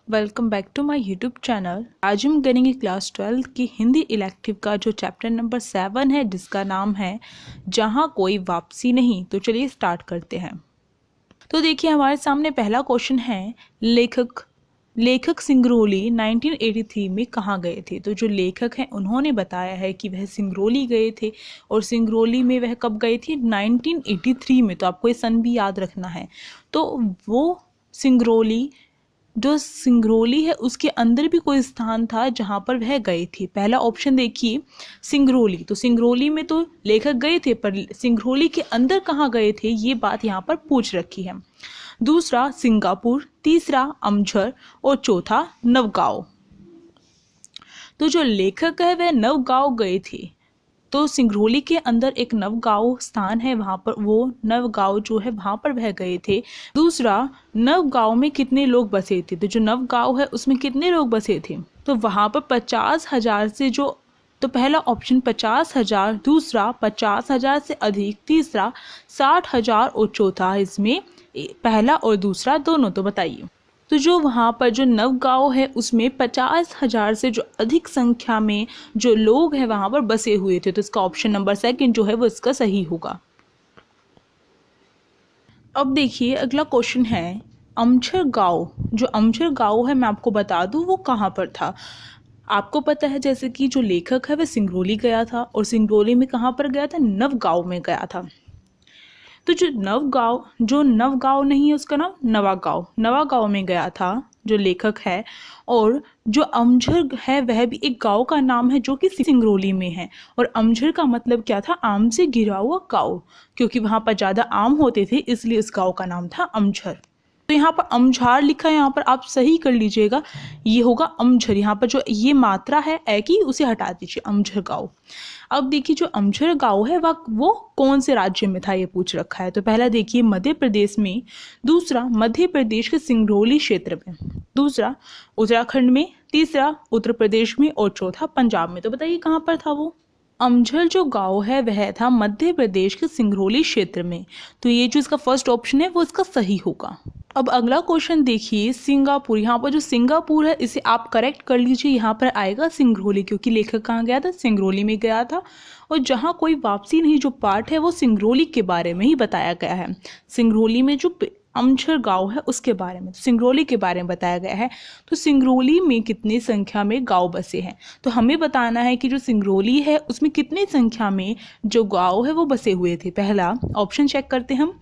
Welcome back to my YouTube channel. आज हम करेंगे क्लास 12 की हिंदी इलेक्टिव का जो चैप्टर नंबर 7 है, जिसका नाम है जहाँ कोई वापसी नहीं। तो चलिए स्टार्ट करते हैं। तो देखिए, हमारे सामने पहला क्वेश्चन है, लेखक सिंगरौली 1983 में कहाँ गए थे। तो जो लेखक हैं उन्होंने बताया है कि वह सिंगरौली गए थे, और सिंगरौली में वह कब गए थे, 1983 में। तो आपको ये सन भी याद रखना है। तो वो सिंगरौली, जो सिंगरौली है उसके अंदर भी कोई स्थान था जहां पर वह गए थे। पहला ऑप्शन देखिए, सिंगरौली। तो सिंगरौली में तो लेखक गए थे, पर सिंगरौली के अंदर कहाँ गए थे, ये बात यहाँ पर पूछ रखी है। दूसरा सिंगापुर, तीसरा अमझर और चौथा नवगांव। तो जो लेखक है वह नवगांव गए थे। तो सिंगरौली के अंदर एक नवगांव स्थान है, वहां पर वो नवगांव जो है वहां पर वह गए थे। दूसरा, नवगांव में कितने लोग बसे थे। तो जो नवगांव है उसमें कितने लोग बसे थे, तो वहां पर 50,000 से जो, तो पहला ऑप्शन 50,000, दूसरा 50,000 से अधिक, तीसरा 60,000 और चौथा इसमें पहला और दूसरा दोनों। तो बताइए। तो जो वहाँ पर जो नवगांव है उसमें 50,000 से जो अधिक संख्या में जो लोग हैं वहाँ पर बसे हुए थे। तो इसका ऑप्शन नंबर 2 जो है वो इसका सही होगा। अब देखिए, अगला क्वेश्चन है, अमझर गांव। जो अमझर गांव है, मैं आपको बता दूं वो कहाँ पर था। आपको पता है जैसे कि जो लेखक है वह सिंगरौली गया था, और सिंगरौली में कहाँ पर गया था, नवगांव में गया था। तो जो नवगांव नहीं है उसका नाम नवागांव में गया था जो लेखक है। और जो अमझर है वह भी एक गांव का नाम है जो कि सिंगरौली में है। और अमझर का मतलब क्या था, आम से घिरा हुआ गांव, क्योंकि वहां पर ज्यादा आम होते थे, इसलिए इस गांव का नाम था अमझर। तो यहाँ पर अमझार लिखा है, यहाँ पर आप सही कर लीजिएगा, ये होगा अमझर। यहाँ पर जो ये मात्रा है ए की, उसे हटा दीजिए, अमझर गांव। अब देखिए, जो अमझर गांव है वो कौन से राज्य में था, ये पूछ रखा है। तो पहला देखिए मध्य प्रदेश में, दूसरा मध्य प्रदेश के सिंगरौली क्षेत्र में, दूसरा उत्तराखंड में, तीसरा उत्तर प्रदेश में और चौथा पंजाब में। तो बताइए कहाँ पर था वो। अमझर जो गांव है वह था मध्य प्रदेश के सिंगरौली क्षेत्र में। तो ये जो इसका फर्स्ट ऑप्शन है वो इसका सही होगा। अब अगला क्वेश्चन देखिए, सिंगापुर। यहाँ पर जो सिंगापुर है इसे आप करेक्ट कर लीजिए, यहाँ पर आएगा सिंगरौली, क्योंकि लेखक कहाँ गया था, सिंगरौली में गया था। और जहाँ कोई वापसी नहीं, जो पार्ट है वो सिंगरौली के बारे में ही बताया गया है। सिंगरौली में जो अमझर गांव है उसके बारे में, सिंगरौली के बारे में बताया गया है। तो सिंगरौली में कितनी संख्या में गांव बसे हैं, तो हमें बताना है कि जो सिंगरौली है उसमें कितनी संख्या में जो गांव है वो बसे हुए थे। पहला ऑप्शन चेक करते हम।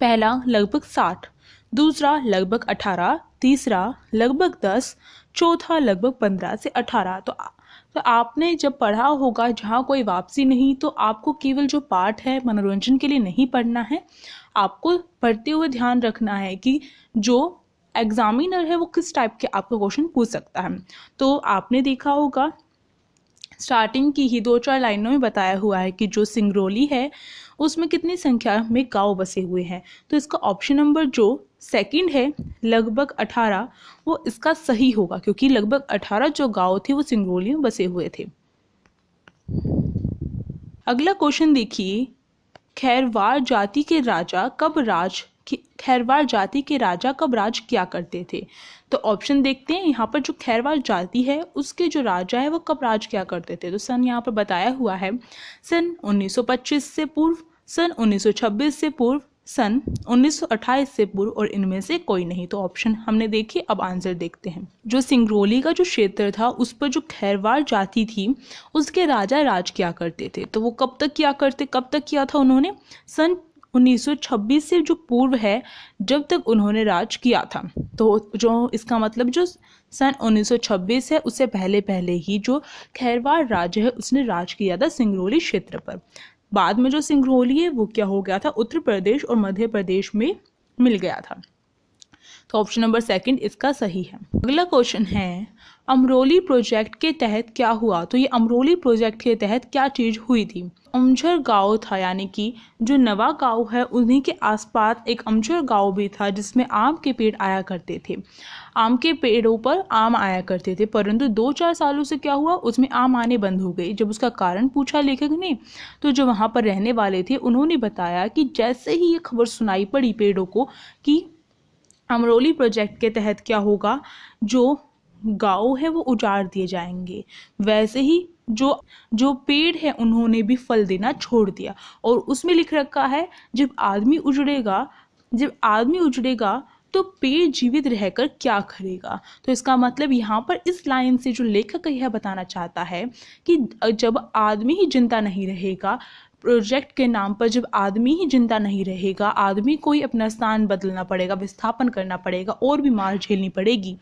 पहला लगभग 60, दूसरा लगभग 18, तीसरा लगभग 10, चौथा लगभग 15 से 18। तो आपने जब पढ़ा होगा जहाँ कोई वापसी नहीं, तो आपको केवल जो पाठ है मनोरंजन के लिए नहीं पढ़ना है, आपको पढ़ते हुए ध्यान रखना है कि जो एग्जामिनर है वो किस टाइप के आपको क्वेश्चन पूछ सकता है। तो आपने देखा होगा स्टार्टिंग की ही 2-4 लाइनों में बताया हुआ है कि जो सिंगरौली है उसमें कितनी संख्या में गांव बसे हुए हैं। तो इसका ऑप्शन नंबर जो सेकंड है, लगभग 18, वो इसका सही होगा, क्योंकि लगभग 18 जो गांव थे वो सिंगरौली में बसे हुए थे। अगला क्वेश्चन देखिए, खैरवार जाति के राजा कब राज किया करते थे। तो ऑप्शन देखते हैं। यहाँ पर जो खैरवार जाति है उसके जो राजा है वो कब राज किया करते थे। तो सन यहाँ पर बताया हुआ है, सन 1925 से पूर्व, सन 1926 से पूर्व, सन 1928 से पूर्व, और इनमें से कोई नहीं। तो ऑप्शन हमने देखे, अब आंसर देखते हैं। जो सिंगरौली का जो क्षेत्र था उस पर जो खैरवार जाति थी उसके राजा राज किया करते थे। तो वो कब तक किया था उन्होंने, सन 1926 से जो पूर्व है जब तक उन्होंने राज किया था। तो जो इसका मतलब जो सन 1926 है उससे पहले पहले ही जो खैरवार राज्य है उसने राज किया था सिंगरौली क्षेत्र पर। बाद में जो सिंगरौली है वो क्या हो गया था, उत्तर प्रदेश और मध्य प्रदेश में मिल गया था। तो ऑप्शन नंबर 2 इसका सही है। अगला क्वेश्चन है, अमरोली प्रोजेक्ट के तहत क्या हुआ। तो ये अमरोली प्रोजेक्ट के तहत क्या चीज हुई थी। अमझर गांव था, यानी कि जो नवा गांव है उन्हीं के आसपास एक अमझर गांव भी था जिसमें आम के पेड़ आया करते थे। आम के पेड़ों पर आम आया करते थे, परंतु 2-4 सालों से क्या हुआ, उसमें आम आने बंद हो गए। जब उसका कारण पूछा लेखक ने, तो जो वहां पर रहने वाले थे उन्होंने बताया कि जैसे ही ये खबर सुनाई पड़ी पेड़ों को कि अमरोली प्रोजेक्ट के तहत क्या होगा, जो गांव है वो उजाड़ दिए जाएंगे। वैसे ही जो जो पेड़ है उन्होंने भी फल देना छोड़ दिया। और उसमें लिख रखा है जब आदमी उजड़ेगा तो पेड़ जीवित रहकर क्या करेगा। तो इसका मतलब यहाँ पर इस लाइन से जो लेखक यह बताना चाहता है कि जब आदमी ही जिंदा नहीं रहेगा, प्रोजेक्ट के नाम पर जब आदमी ही जिंदा नहीं रहेगा, आदमी को ही अपना स्थान बदलना पड़ेगा, विस्थापन करना पड़ेगा और भी मार झेलनी पड़ेगी,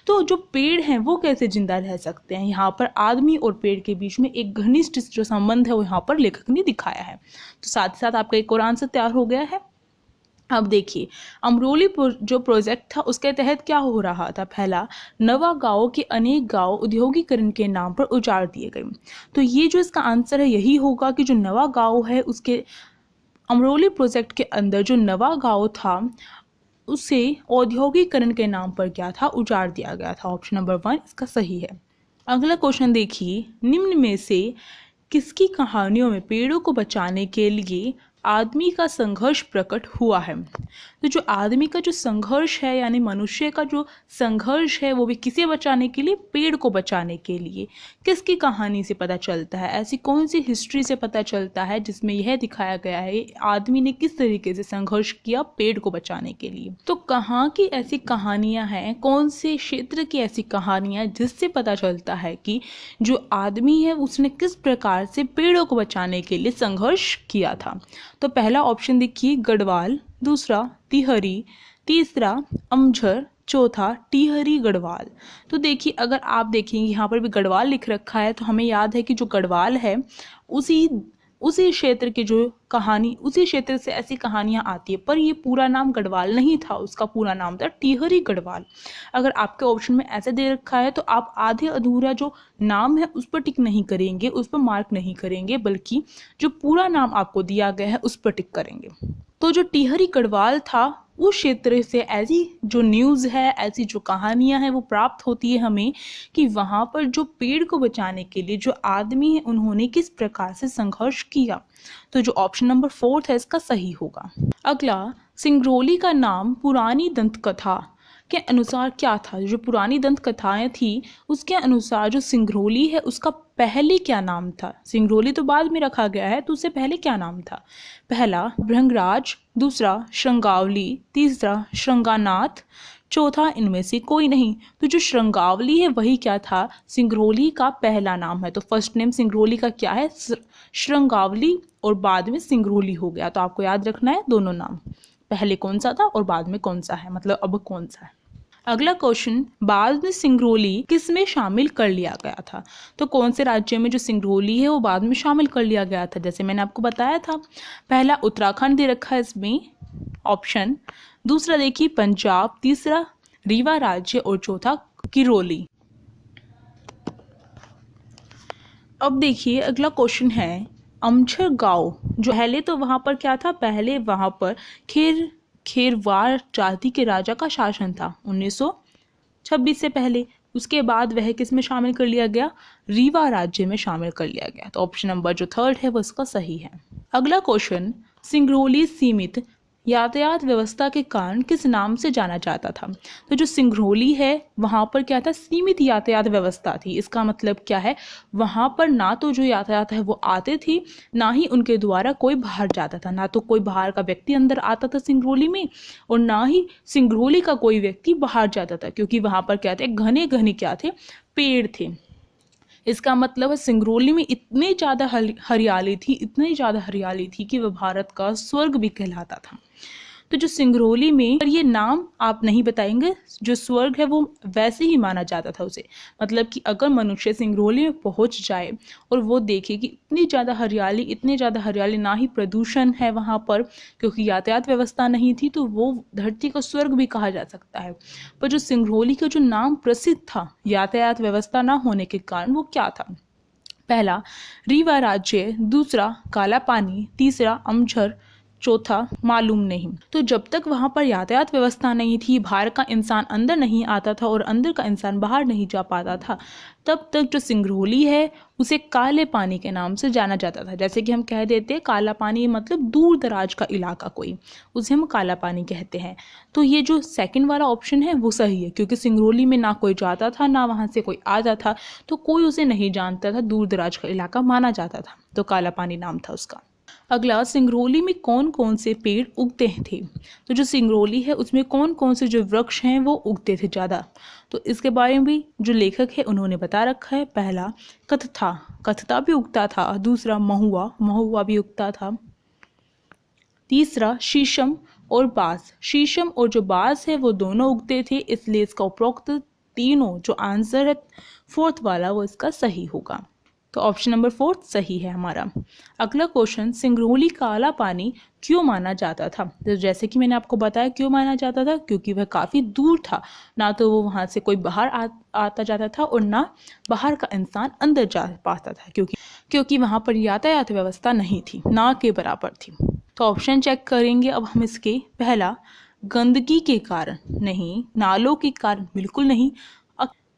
तो जो पेड़ हैं वो कैसे जिंदा रह सकते हैं। यहाँ पर आदमी और पेड़ के बीच में एक घनिष्ठ जो संबंध है वो यहाँ पर लेखक ने दिखाया है। तो साथ ही साथ आपका एक और आंसर तैयार हो गया है। अब देखिए, अमरोली जो प्रोजेक्ट था उसके तहत क्या हो रहा था। पहला, नवा गांव के अनेक गांव औद्योगिकरण के नाम पर उजाड़ दिए गए। तो ये जो इसका आंसर है यही होगा कि जो नवा गांव है उसके अमरोली प्रोजेक्ट के अंदर जो नवा गांव था उसे औद्योगिकरण के नाम पर क्या था, उजाड़ दिया गया था। ऑप्शन नंबर 1 इसका सही है। अगला क्वेश्चन देखिए, निम्न में से किसकी कहानियों में पेड़ों को बचाने के लिए आदमी का संघर्ष प्रकट हुआ है। तो जो आदमी का जो संघर्ष है यानी मनुष्य का जो संघर्ष है वो भी किसे बचाने के लिए, पेड़ को बचाने के लिए, किसकी कहानी से पता चलता है, ऐसी कौन सी हिस्ट्री से पता चलता है जिसमें यह दिखाया गया है आदमी ने किस तरीके से संघर्ष किया पेड़ को बचाने के लिए। तो कहाँ की ऐसी कहानियां हैं, कौन से क्षेत्र की ऐसी कहानियां जिससे पता चलता है कि जो आदमी है उसने किस प्रकार से पेड़ों को बचाने के लिए संघर्ष किया था। तो पहला ऑप्शन देखिए गढ़वाल, दूसरा तिहरी, तीसरा अमझर, चौथा टिहरी गढ़वाल। तो देखिए अगर आप देखेंगे यहाँ पर भी गढ़वाल लिख रखा है तो हमें याद है कि जो गढ़वाल है उसी क्षेत्र की जो कहानी, उसी क्षेत्र से ऐसी कहानियां आती है, पर ये पूरा नाम गढ़वाल नहीं था, उसका पूरा नाम था टिहरी गढ़वाल। अगर आपके ऑप्शन में ऐसे दे रखा है तो आप आधे अधूरा जो नाम है उस पर टिक नहीं करेंगे, उस पर मार्क नहीं करेंगे, बल्कि जो पूरा नाम आपको दिया गया है उस पर टिक करेंगे। तो जो टिहरी गढ़वाल था उस क्षेत्र से ऐसी जो न्यूज़ है, ऐसी जो कहानियां हैं वो प्राप्त होती है हमें कि वहाँ पर जो पेड़ को बचाने के लिए जो आदमी है उन्होंने किस प्रकार से संघर्ष किया। तो जो ऑप्शन नंबर 4 है इसका सही होगा। अगला, सिंगरौली का नाम पुरानी दंत कथा के अनुसार क्या था। जो पुरानी दंत कथाएं थी उसके अनुसार जो सिंगरौली है उसका पहले क्या नाम था। सिंगरौली तो बाद में रखा गया है तो उससे पहले क्या नाम था। पहला भृंगराज, दूसरा श्रृंगावली, तीसरा श्रृंगानाथ, चौथा इनमें से कोई नहीं। तो जो श्रृंगावली है वही क्या था, सिंगरौली का पहला नाम है। तो फर्स्ट नेम सिंगरौली का क्या है, श्रृंगावली, और बाद में सिंगरौली हो गया। तो आपको याद रखना है दोनों नाम, पहले कौन सा था और बाद में कौन सा है, मतलब अब कौन सा है। अगला क्वेश्चन, बाद में सिंगरौली किस में शामिल कर लिया गया था। तो कौन से राज्य में जो सिंगरौली है वो बाद में शामिल कर लिया गया था, जैसे मैंने आपको बताया था। पहला उत्तराखंड दे रखा है इसमें ऑप्शन, दूसरा देखिए पंजाब, तीसरा रीवा राज्य और चौथा किरोली। अब देखिए अगला क्वेश्चन है, अमझर गांव जो पहले तो वहां पर क्या था, पहले वहां पर खेरवार जाति के राजा का शासन था 1926 से पहले। उसके बाद वह किस में शामिल कर लिया गया, रीवा राज्य में शामिल कर लिया गया। तो ऑप्शन नंबर जो 3 है वो इसका सही है। अगला क्वेश्चन, सिंगरौली सीमित यातायात व्यवस्था के कारण किस नाम से जाना जाता था। तो जो सिंगरौली है वहाँ पर क्या था, सीमित यातायात व्यवस्था थी। इसका मतलब क्या है, वहाँ पर ना तो जो यातायात है वो आते थे, ना ही उनके द्वारा कोई बाहर जाता था। ना तो कोई बाहर का व्यक्ति अंदर आता था सिंगरौली में, और ना ही सिंगरौली का कोई व्यक्ति बाहर जाता था, क्योंकि वहाँ पर क्या थे, घने घने क्या थे, पेड़ थे। इसका मतलब है सिंगरौली में इतनी ज़्यादा हरियाली थी, इतनी ज़्यादा हरियाली थी कि वह भारत का स्वर्ग भी कहलाता था। तो जो सिंगरौली में, पर ये नाम आप नहीं बताएंगे, जो स्वर्ग है वो वैसे ही माना जाता था उसे। मतलब कि अगर मनुष्य सिंगरौली में पहुंच जाए और वो देखे कि इतनी ज़्यादा हरियाली, ना ही प्रदूषण है वहाँ पर, क्योंकि यातायात व्यवस्था नहीं थी, तो वो धरती का स्वर्ग भी कहा जा सकता है। पर जो सिंगरौली का जो नाम प्रसिद्ध था यातायात व्यवस्था ना होने के कारण, वो क्या था। पहला रीवा राज्य, दूसरा काला पानी, तीसरा अमझर, चौथा मालूम नहीं। तो जब तक वहां पर यातायात व्यवस्था नहीं थी, बाहर का इंसान अंदर नहीं आता था और अंदर का इंसान बाहर नहीं जा पाता था, तब तक जो सिंगरौली है उसे काले पानी के नाम से जाना जाता था। जैसे कि हम कह देते हैं काला पानी मतलब दूर दराज का इलाका कोई, उसे हम काला पानी कहते हैं। तो ये जो सेकंड वाला ऑप्शन है वो सही है, क्योंकि सिंगरौली में ना कोई जाता था ना वहाँ से कोई आता था, तो कोई उसे नहीं जानता था, दूर दराज का इलाका माना जाता था, तो काला पानी नाम था उसका। अगला, सिंगरौली में कौन कौन से पेड़ उगते थे। तो जो सिंगरौली है उसमें कौन कौन से जो वृक्ष हैं वो उगते थे ज़्यादा, तो इसके बारे में भी जो लेखक है उन्होंने बता रखा है। पहला कथथा, कथता भी उगता था। दूसरा महुआ, महुआ भी उगता था। तीसरा शीशम और बांस, शीशम और जो बांस है वो दोनों उगते थे, इसलिए इसका उपरोक्त तीनों जो आंसर है फोर्थ वाला वो इसका सही होगा। तो ऑप्शन नंबर 4 सही है हमारा। अगला क्वेश्चन, सिंगरौली काला पानी क्यों माना जाता था। तो जैसे कि मैंने आपको बताया क्यों माना जाता था, क्योंकि वह काफ़ी दूर था, ना तो वो वहाँ से कोई बाहर आता जाता था और ना बाहर का इंसान अंदर जा पाता था, क्योंकि वहाँ पर यातायात व्यवस्था नहीं थी, ना के बराबर थी। तो ऑप्शन चेक करेंगे अब हम इसके। पहला, गंदगी के कारण नहीं, नालों के कारण बिल्कुल नहीं,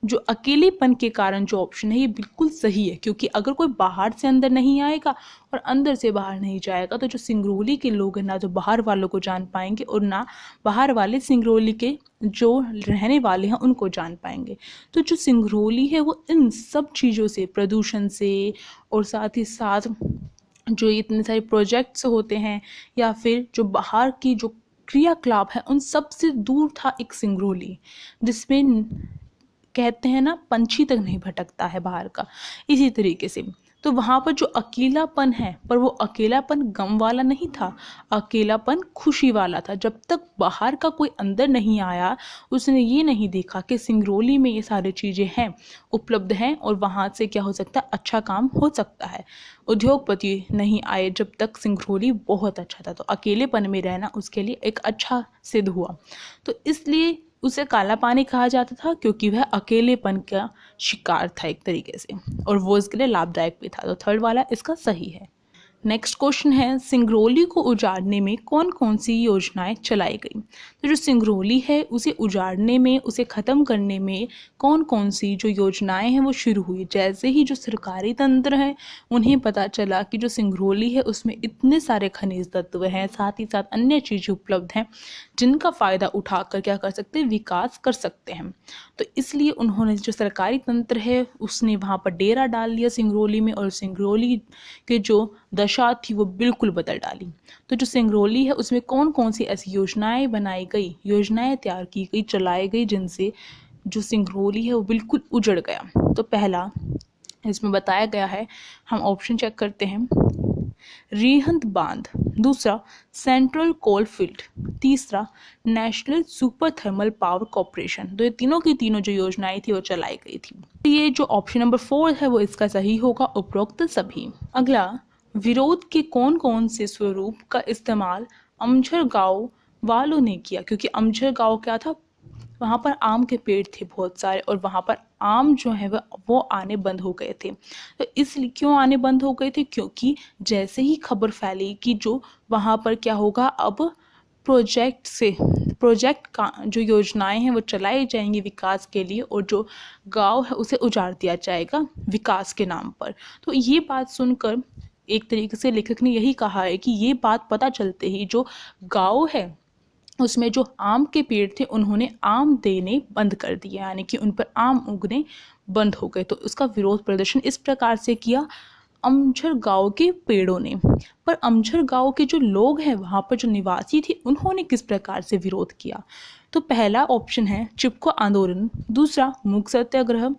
जो अकेलेपन के कारण जो ऑप्शन है ये बिल्कुल सही है, क्योंकि अगर कोई बाहर से अंदर नहीं आएगा और अंदर से बाहर नहीं जाएगा तो जो सिंगरौली के लोग हैं ना जो बाहर वालों को जान पाएंगे और ना बाहर वाले सिंगरौली के जो रहने वाले हैं उनको जान पाएंगे। तो जो सिंगरौली है वो इन सब चीज़ों से, प्रदूषण से और साथ ही साथ जो इतने सारे प्रोजेक्ट्स होते हैं या फिर जो बाहर की जो क्रियाकलाप है उन सब से दूर था एक सिंगरौली, जिसमें कहते हैं ना पंछी तक नहीं भटकता है बाहर का। इसी तरीके से तो वहाँ पर जो अकेलापन है, पर वो अकेलापन गम वाला नहीं था, अकेलापन खुशी वाला था। जब तक बाहर का कोई अंदर नहीं आया, उसने ये नहीं देखा कि सिंगरौली में ये सारी चीज़ें हैं, उपलब्ध हैं और वहाँ से क्या हो सकता है, अच्छा काम हो सकता है। उद्योगपति नहीं आए जब तक सिंगरौली बहुत अच्छा था, तो अकेलेपन में रहना उसके लिए एक अच्छा सिद्ध हुआ। तो इसलिए उसे काला पानी कहा जाता था, क्योंकि वह अकेलेपन का शिकार था एक तरीके से, और वो इसके लिए लाभदायक भी था। तो थर्ड वाला इसका सही है। नेक्स्ट क्वेश्चन है, सिंगरौली को उजाड़ने में कौन कौन सी योजनाएं चलाई गई। तो जो सिंगरौली है उसे उजाड़ने में, उसे ख़त्म करने में कौन कौन सी जो योजनाएं हैं वो शुरू हुई। जैसे ही जो सरकारी तंत्र है उन्हें पता चला कि जो सिंगरौली है उसमें इतने सारे खनिज तत्व हैं, साथ ही साथ अन्य चीज़ें उपलब्ध हैं जिनका फ़ायदा उठाकर क्या कर सकते हैं, विकास कर सकते हैं। तो इसलिए उन्होंने जो सरकारी तंत्र है उसने वहाँ पर डेरा डाल लिया सिंगरौली में, और सिंगरौली के जो दशा थी वो बिल्कुल बदल डाली। तो जो सिंगरौली है उसमें कौन कौन सी ऐसी योजनाएं बनाई गई, योजनाएं तैयार की गई, चलाई गई, जिनसे जो सिंगरौली है वो बिल्कुल उजड़ गया। तो पहला इसमें बताया गया है, हम ऑप्शन चेक करते हैं, रिहंद बांध। दूसरा, सेंट्रल कोल फील्ड। तीसरा, national super thermal power corporation. तो ये तीनों की तीनों जो योजनाएं थी वो चलाई गई थी। तो ये जो ऑप्शन नंबर 4 है वो इसका सही होगा, उपरोक्त सभी। अगला, विरोध के कौन कौन से स्वरूप का इस्तेमाल अमझर गांव वालों ने किया। क्योंकि अमझर गांव क्या था, वहाँ पर आम के पेड़ थे बहुत सारे, और वहाँ पर आम जो है वो आने बंद हो गए थे। तो इसलिए क्यों आने बंद हो गए थे, क्योंकि जैसे ही खबर फैली कि जो वहाँ पर क्या होगा, अब प्रोजेक्ट का जो योजनाएं हैं वो चलाई जाएंगी विकास के लिए, और जो गांव है उसे उजाड़ दिया जाएगा विकास के नाम पर। तो ये बात सुनकर एक तरीके से लेखक ने यही कहा है कि ये बात पता चलते ही जो गांव है उसमें जो आम के पेड़ थे उन्होंने आम देने बंद कर दिए, यानी कि उन पर आम उगने बंद हो गए। तो उसका विरोध प्रदर्शन इस प्रकार से किया अमझर गांव के पेड़ों ने। पर अमझर गांव के जो लोग हैं, वहाँ पर जो निवासी थे, उन्होंने किस प्रकार से विरोध किया। तो पहला ऑप्शन है चिपको आंदोलन। दूसरा, मूक सत्याग्रह।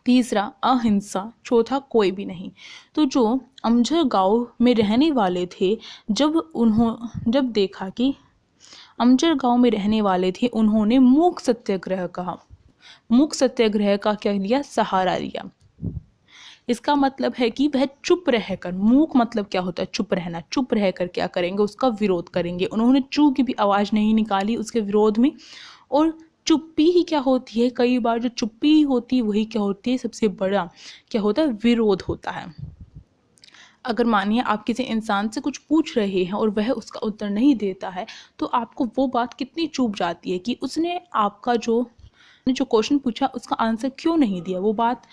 तीसरा, अहिंसा। चौथा, कोई भी नहीं। तो जो अमझर गांव में रहने वाले थे, जब देखा कि अमझर गांव में रहने वाले थे, उन्होंने मूक सत्याग्रह कहा। मूक सत्याग्रह का क्या लिया, सहारा लिया। इसका मतलब है कि वह चुप रहकर, मूक मतलब क्या होता है, चुप रहना, चुप रहकर क्या करेंगे, उसका विरोध करेंगे। उन्होंने चू की भी आवाज़ नहीं निकाली उसके विरोध में। और चुप्पी ही क्या होती है, कई बार जो चुप्पी होती है वही क्या होती है, सबसे बड़ा क्या होता है, विरोध होता है। अगर मानिए आप किसी इंसान से कुछ पूछ रहे हैं और वह उसका उत्तर नहीं देता है, तो आपको वो बात कितनी चुभ जाती है कि उसने आपका जो क्वेश्चन पूछा उसका आंसर क्यों नहीं दिया। वो बात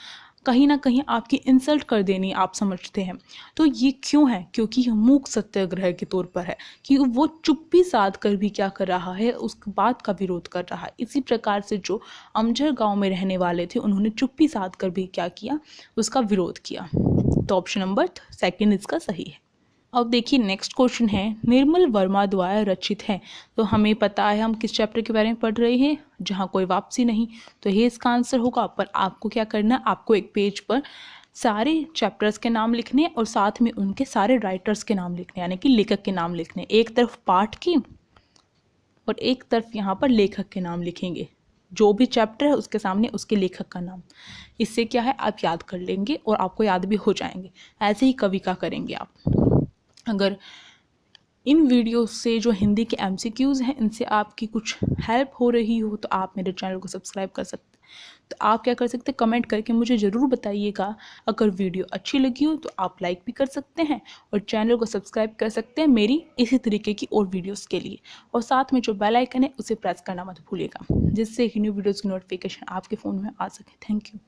कहीं ना कहीं आपकी इंसल्ट कर देनी आप समझते हैं। तो ये क्यों है? क्योंकि यह मूक सत्याग्रह के तौर पर है कि वो चुप्पी साध कर भी क्या कर रहा है, उस बात का विरोध कर रहा है। इसी प्रकार से जो अमझर गांव में रहने वाले थे उन्होंने चुप्पी साध कर भी क्या किया, उसका विरोध किया। तो ऑप्शन नंबर सेकंड इसका सही है। अब देखिए नेक्स्ट क्वेश्चन है, निर्मल वर्मा द्वारा रचित है। तो हमें पता है हम किस चैप्टर के बारे में पढ़ रहे हैं, जहाँ कोई वापसी नहीं, तो ये इसका आंसर होगा। पर आपको क्या करना है, आपको एक पेज पर सारे चैप्टर्स के नाम लिखने और साथ में उनके सारे राइटर्स के नाम लिखने, यानी कि लेखक के नाम लिखने। एक तरफ पाठ की और एक तरफ यहाँ पर लेखक के नाम लिखेंगे। जो भी चैप्टर है उसके सामने उसके लेखक का नाम। इससे क्या है, आप याद कर लेंगे और आपको याद भी हो जाएंगे। ऐसे ही कवि का करेंगे आप। अगर इन वीडियो से जो हिंदी के MCQs हैं इनसे आपकी कुछ हेल्प हो रही हो तो आप मेरे चैनल को सब्सक्राइब कर सकते हैं। तो आप क्या कर सकते हैं, कमेंट करके मुझे ज़रूर बताइएगा। अगर वीडियो अच्छी लगी हो तो आप लाइक भी कर सकते हैं और चैनल को सब्सक्राइब कर सकते हैं मेरी इसी तरीके की और वीडियोस के लिए। और साथ में जो बेल आइकन है उसे प्रेस करना मत भूलिएगा, जिससे न्यू वीडियोज़ की नोटिफिकेशन आपके फ़ोन में आ सके। Thank you.